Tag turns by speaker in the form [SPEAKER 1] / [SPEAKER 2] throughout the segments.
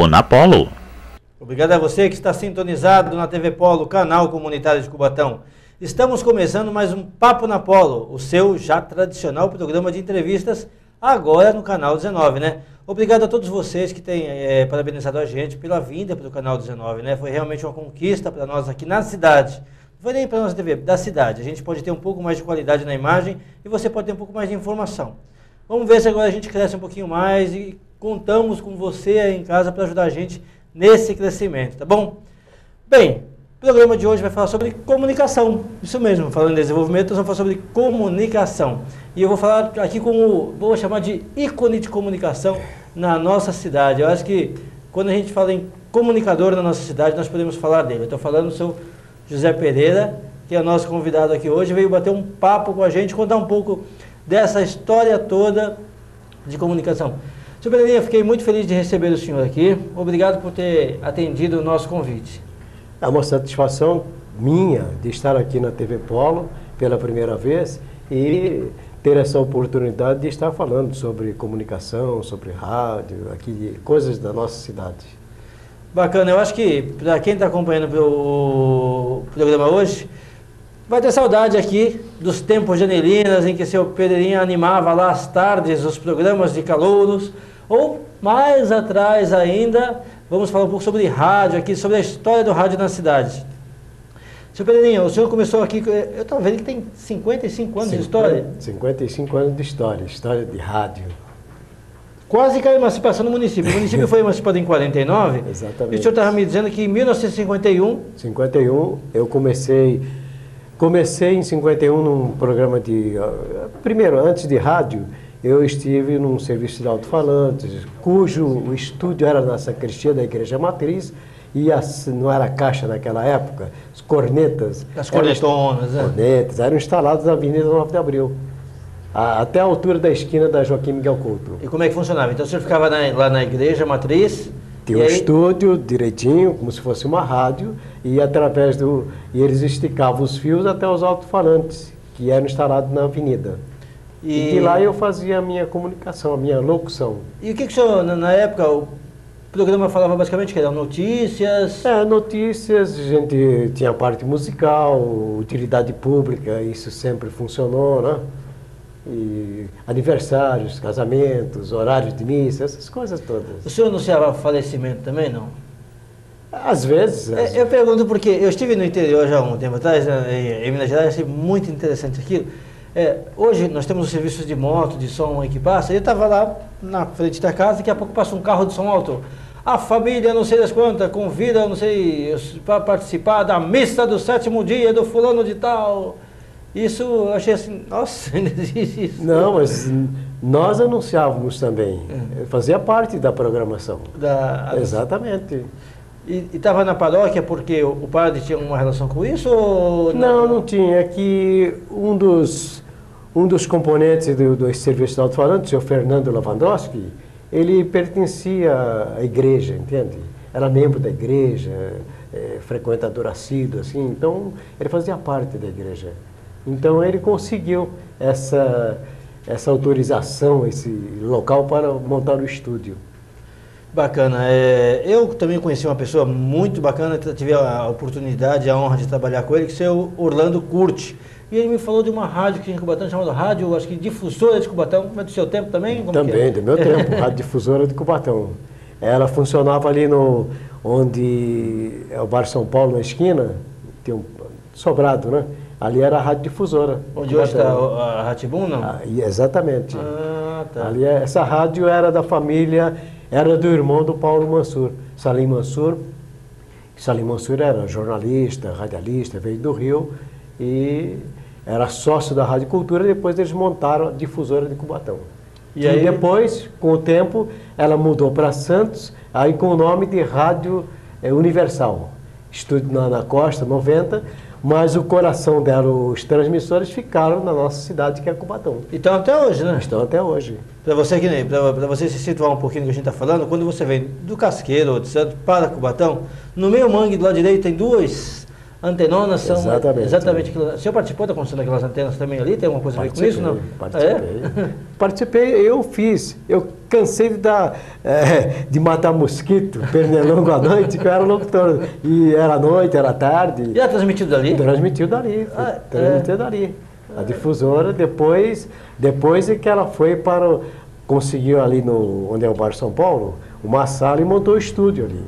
[SPEAKER 1] Papo na Polo.
[SPEAKER 2] Obrigado a você que está sintonizado na TV Polo, canal comunitário de Cubatão. Estamos começando mais um Papo na Polo, o seu já tradicional programa de entrevistas, agora no canal 19, né? Obrigado a todos vocês que têm parabenizado a gente pela vinda para o canal 19, né? Foi realmente uma conquista para nós aqui na cidade. Não foi nem para a nossa TV, da cidade. A gente pode ter um pouco mais de qualidade na imagem e você pode ter um pouco mais de informação. Vamos ver se agora a gente cresce um pouquinho mais e contamos com você aí em casa para ajudar a gente nesse crescimento, tá bom? Bem, o programa de hoje vai falar sobre comunicação. Isso mesmo, falando em desenvolvimento, nós vamos falar sobre comunicação. E eu vou falar aqui vou chamar de ícone de comunicação na nossa cidade. Eu acho que quando a gente fala em comunicador na nossa cidade, nós podemos falar dele. Eu estou falando do seu José Pereira, que é o nosso convidado aqui hoje, veio bater um papo com a gente, contar um pouco dessa história toda de comunicação. Seu Pereirinha, fiquei muito feliz de receber o senhor aqui. Obrigado por ter atendido o nosso convite.
[SPEAKER 3] É uma satisfação minha de estar aqui na TV Polo pela primeira vez e ter essa oportunidade de estar falando sobre comunicação, sobre rádio, aqui, coisas da nossa cidade.
[SPEAKER 2] Bacana, eu acho que para quem está acompanhando o programa hoje, vai ter saudade aqui dos tempos janelinas em que seu Pereirinha animava lá às tardes os programas de calouros, ou mais atrás ainda, vamos falar um pouco sobre rádio aqui, sobre a história do rádio na cidade. Seu Pereirinha, o senhor começou aqui, eu estou vendo que tem 55 anos de história.
[SPEAKER 3] 55 anos de história de rádio.
[SPEAKER 2] Quase que a emancipação do município. O município foi emancipado em 49.
[SPEAKER 3] Exatamente.
[SPEAKER 2] E o senhor estava me dizendo que em 1951...
[SPEAKER 3] 51, eu comecei em 51 num programa de... Primeiro, antes de rádio, eu estive num serviço de alto-falantes, cujo o estúdio era na sacristia da Igreja Matriz, e não era caixa naquela época, as cornetas...
[SPEAKER 2] As cornetonas,
[SPEAKER 3] cornetas, eram instaladas na Avenida 9 de Abril, até a altura da esquina da Joaquim Miguel Couto.
[SPEAKER 2] E como é que funcionava? Então o senhor ficava lá na Igreja Matriz...
[SPEAKER 3] Tinha um estúdio direitinho, como se fosse uma rádio, e e eles esticavam os fios até os alto-falantes, que eram instalados na avenida. E de lá eu fazia a minha comunicação, a minha locução.
[SPEAKER 2] E o que o senhor, na época, o programa falava basicamente que eram notícias?
[SPEAKER 3] Notícias, a gente tinha a parte musical, utilidade pública, isso sempre funcionou, né? E aniversários, casamentos, horários de missa, essas coisas todas.
[SPEAKER 2] O senhor anunciava falecimento também, não?
[SPEAKER 3] Às vezes.
[SPEAKER 2] Eu pergunto porque eu estive no interior já há um tempo atrás, em Minas Gerais, achei muito interessante aquilo. Hoje nós temos os serviços de moto, de som aí que passa, e eu estava lá na frente da casa, daqui a pouco passa um carro de som alto. A família, não sei das quantas, convida, não sei, para participar da missa do 7º dia do fulano de tal. Isso eu achei assim, nossa, ainda existe isso.
[SPEAKER 3] Não, mas nós anunciávamos também, fazia parte da programação. Exatamente.
[SPEAKER 2] E estava na paróquia porque o padre tinha uma relação com isso? Ou
[SPEAKER 3] não tinha. É que um dos componentes do serviço de alto-falante, o senhor Fernando Lavandowski, ele pertencia à igreja, entende? Era membro da igreja, frequentador assíduo, assim, então ele fazia parte da igreja. Então ele conseguiu essa autorização, esse local para montar o estúdio.
[SPEAKER 2] Bacana. Eu também conheci uma pessoa muito bacana, tive a oportunidade, a honra de trabalhar com ele, que é o Orlando Curti. E ele me falou de uma rádio aqui em Cubatão, chamada Rádio, acho que Difusora de Cubatão. É do seu tempo também?
[SPEAKER 3] Também, do meu tempo, Rádio Difusora de Cubatão. Ela funcionava ali onde é o Bar São Paulo, na esquina, tem um sobrado, né? Ali era a Rádio Difusora.
[SPEAKER 2] Onde hoje está a Ratibum, não?
[SPEAKER 3] Exatamente.
[SPEAKER 2] Tá.
[SPEAKER 3] Ali, essa rádio era da família, era do irmão do Paulo Mansur, Salim Mansur. Salim Mansur era jornalista, radialista, veio do Rio e era sócio da Rádio Cultura. Depois eles montaram a Difusora de Cubatão. E aí depois, com o tempo, ela mudou para Santos, aí com o nome de Rádio Universal. Estúdio na Costa, 90. Mas o coração dela, os transmissores, ficaram na nossa cidade, que é Cubatão.
[SPEAKER 2] E estão até hoje, né?
[SPEAKER 3] Estão até hoje.
[SPEAKER 2] Para você se situar um pouquinho do que a gente está falando, quando você vem do Casqueiro ou de Santos para Cubatão, no meio mangue do lado direito tem duas antenonas são
[SPEAKER 3] exatamente
[SPEAKER 2] aquilo. O senhor participou da construção daquelas antenas também ali? Tem alguma coisa a ver com isso? Não?
[SPEAKER 3] Participei, eu fiz. Eu cansei de matar mosquito, pernilongo à noite, que eu era locutor. E era noite, era tarde.
[SPEAKER 2] E era transmitido dali?
[SPEAKER 3] Transmitiu dali. Dali. A difusora, depois é que ela foi para... Conseguiu ali onde é o bairro São Paulo, uma sala e montou o estúdio ali.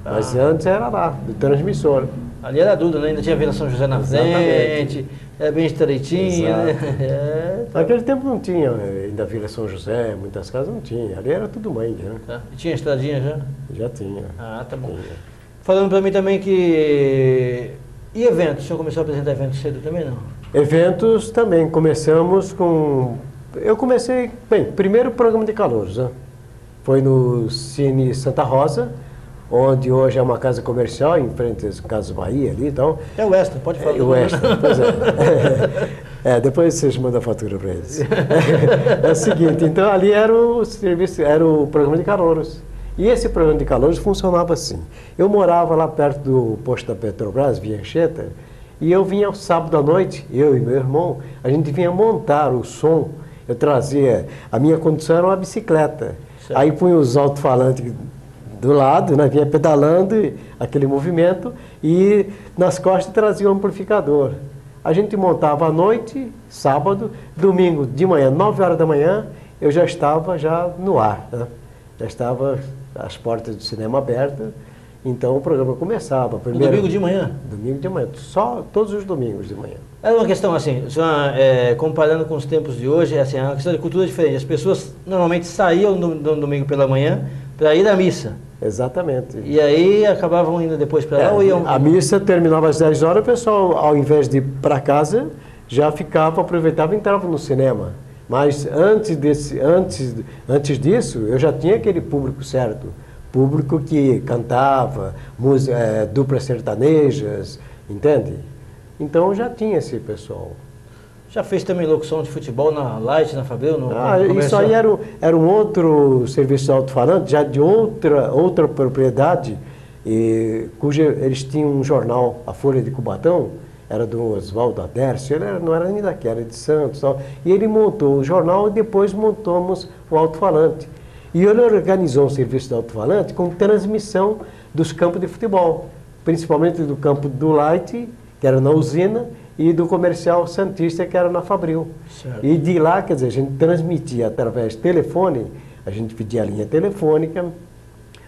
[SPEAKER 3] Mas antes era lá, do transmissor.
[SPEAKER 2] Ali era Duda, né? Ainda tinha a Vila São José na frente, era bem estreitinha, né?
[SPEAKER 3] Naquele tempo não tinha ainda Vila São José, muitas casas não tinha. Ali era tudo mãe, né?
[SPEAKER 2] Tá. E tinha estradinha já?
[SPEAKER 3] Já tinha.
[SPEAKER 2] Ah, tá bom. Tinha. Falando para mim também que... E eventos? O senhor começou a apresentar eventos cedo também, não?
[SPEAKER 3] Eventos também. Começamos com... Eu comecei... Bem, primeiro programa de calouros, né? Foi no Cine Santa Rosa, onde hoje é uma casa comercial, em frente às Casas Bahia ali e tal.
[SPEAKER 2] É o Weston, pode falar.
[SPEAKER 3] O Weston, pois é. Depois vocês mandam a fatura para eles. É o seguinte, então ali era o serviço, era o programa de calouros. E esse programa de calouros funcionava assim. Eu morava lá perto do posto da Petrobras, Via Anchieta, e eu vinha ao sábado à noite, eu e meu irmão, a gente vinha montar o som. Eu trazia, a minha condução era uma bicicleta. Certo. Aí punha os alto-falantes do lado, né, vinha pedalando aquele movimento e nas costas trazia o amplificador. A gente montava à noite, sábado, domingo de manhã, 9 horas da manhã, eu já estava no ar. Né? Já estava as portas do cinema abertas, então o programa começava.
[SPEAKER 2] Primeiro, domingo de manhã?
[SPEAKER 3] Domingo de manhã, só todos os domingos de manhã.
[SPEAKER 2] Era uma questão assim, comparando com os tempos de hoje, é uma questão de cultura diferente. As pessoas normalmente saíam no domingo pela manhã para ir à missa.
[SPEAKER 3] Exatamente.
[SPEAKER 2] E aí acabavam indo depois para lá ou iam...
[SPEAKER 3] A missa terminava às 10 horas, o pessoal, ao invés de ir para casa, já ficava, aproveitava e entrava no cinema. Mas antes disso, eu já tinha aquele público certo. Público que cantava, duplas sertanejas, entende? Então eu já tinha esse pessoal.
[SPEAKER 2] Já fez também locução de futebol na Light, na Fabril?
[SPEAKER 3] Isso aí era um outro serviço de alto-falante, já de outra propriedade, cujo eles tinham um jornal, a Folha de Cubatão, era do Oswaldo Adércio, ele não era nem daqui, era de Santos. Tal, e ele montou o jornal e depois montamos o alto-falante. E ele organizou um serviço de alto-falante com transmissão dos campos de futebol, principalmente do campo do Light, que era na usina, e do comercial Santista, que era na Fabril. Certo. E de lá, quer dizer, a gente transmitia através de telefone, a gente pedia a linha telefônica,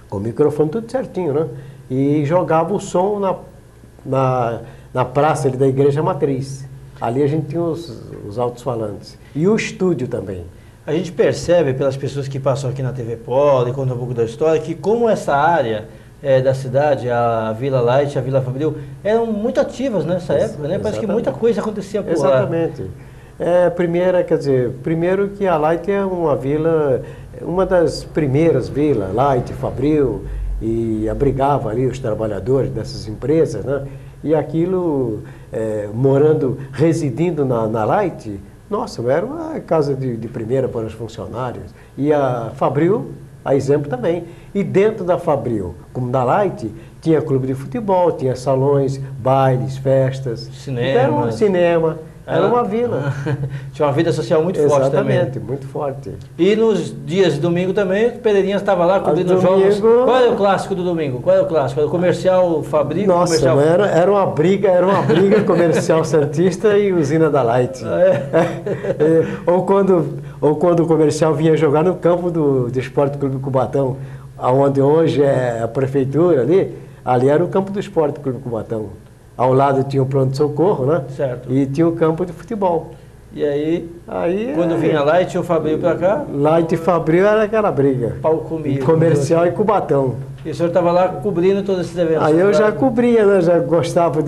[SPEAKER 3] com o microfone tudo certinho, né? E jogava o som na praça ali da Igreja Matriz. Ali a gente tinha os altos-falantes. E o estúdio também.
[SPEAKER 2] A gente percebe pelas pessoas que passam aqui na TV Polo e contam um pouco da história, que como essa área da cidade, a Vila Light, a Vila Fabril, eram muito ativas nessa época, né? Parece que muita coisa acontecia por lá.
[SPEAKER 3] Exatamente. Primeiro que a Light é uma vila, uma das primeiras vilas, Light, Fabril, e abrigava ali os trabalhadores dessas empresas, né? E aquilo, residindo na Light, nossa, era uma casa de primeira para os funcionários. E a Fabril, a exemplo também. E dentro da Fabril, como da Light, tinha clube de futebol, tinha salões, bailes, festas.
[SPEAKER 2] Cinema.
[SPEAKER 3] Então, era um cinema, era uma vila.
[SPEAKER 2] Tinha uma vida social muito forte também.
[SPEAKER 3] Exatamente, muito forte.
[SPEAKER 2] E nos dias de domingo também, o Pedrinha estava lá cobrindo jogos. Qual é o clássico do domingo? Qual é o clássico? Era o comercial Fabril?
[SPEAKER 3] Nossa,
[SPEAKER 2] comercial...
[SPEAKER 3] era uma briga comercial Santista e usina da Light. Ou quando o comercial vinha jogar no campo do Esporte Clube Cubatão, onde hoje é a prefeitura ali era o campo do Esporte Clube Cubatão. Ao lado tinha o pronto-socorro, né? Certo. E tinha o campo de futebol.
[SPEAKER 2] E aí quando vinha Light e o Fabril para cá?
[SPEAKER 3] Light e Fabril era aquela briga.
[SPEAKER 2] Pau comigo.
[SPEAKER 3] Comercial e Cubatão.
[SPEAKER 2] E o senhor estava lá cobrindo todos esses eventos?
[SPEAKER 3] Aí eu já cobria, né? Já gostava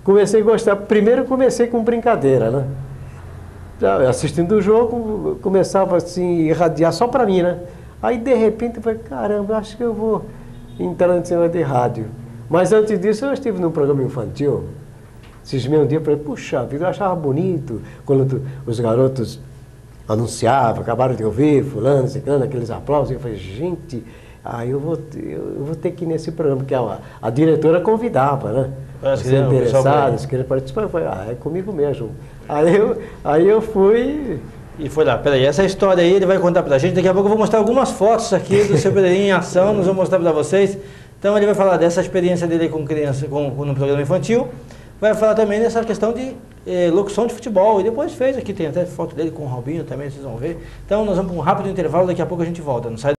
[SPEAKER 3] comecei a gostar. Primeiro comecei com brincadeira, né? Já assistindo o jogo, começava assim, irradiar só para mim, né? Aí de repente eu falei, caramba, acho que eu vou entrar no cinema de rádio. Mas antes disso eu estive num programa infantil. Cismei um dia e falei, puxa vida, eu achava bonito quando os garotos anunciavam, acabaram de ouvir, fulano, ciclano, aqueles aplausos. Eu falei, gente, aí eu vou ter que ir nesse programa, porque a diretora convidava, né? As interessadas, querendo participar, eu falei, é comigo mesmo. Aí eu fui...
[SPEAKER 2] E foi lá, peraí, essa história aí ele vai contar pra gente, daqui a pouco eu vou mostrar algumas fotos aqui do seu Pedrinho em ação, nós vamos mostrar pra vocês. Então ele vai falar dessa experiência dele com criança, no programa infantil, vai falar também dessa questão de locução de futebol, e depois fez aqui, tem até foto dele com o Robinho também, vocês vão ver. Então nós vamos para um rápido intervalo, daqui a pouco a gente volta, não sai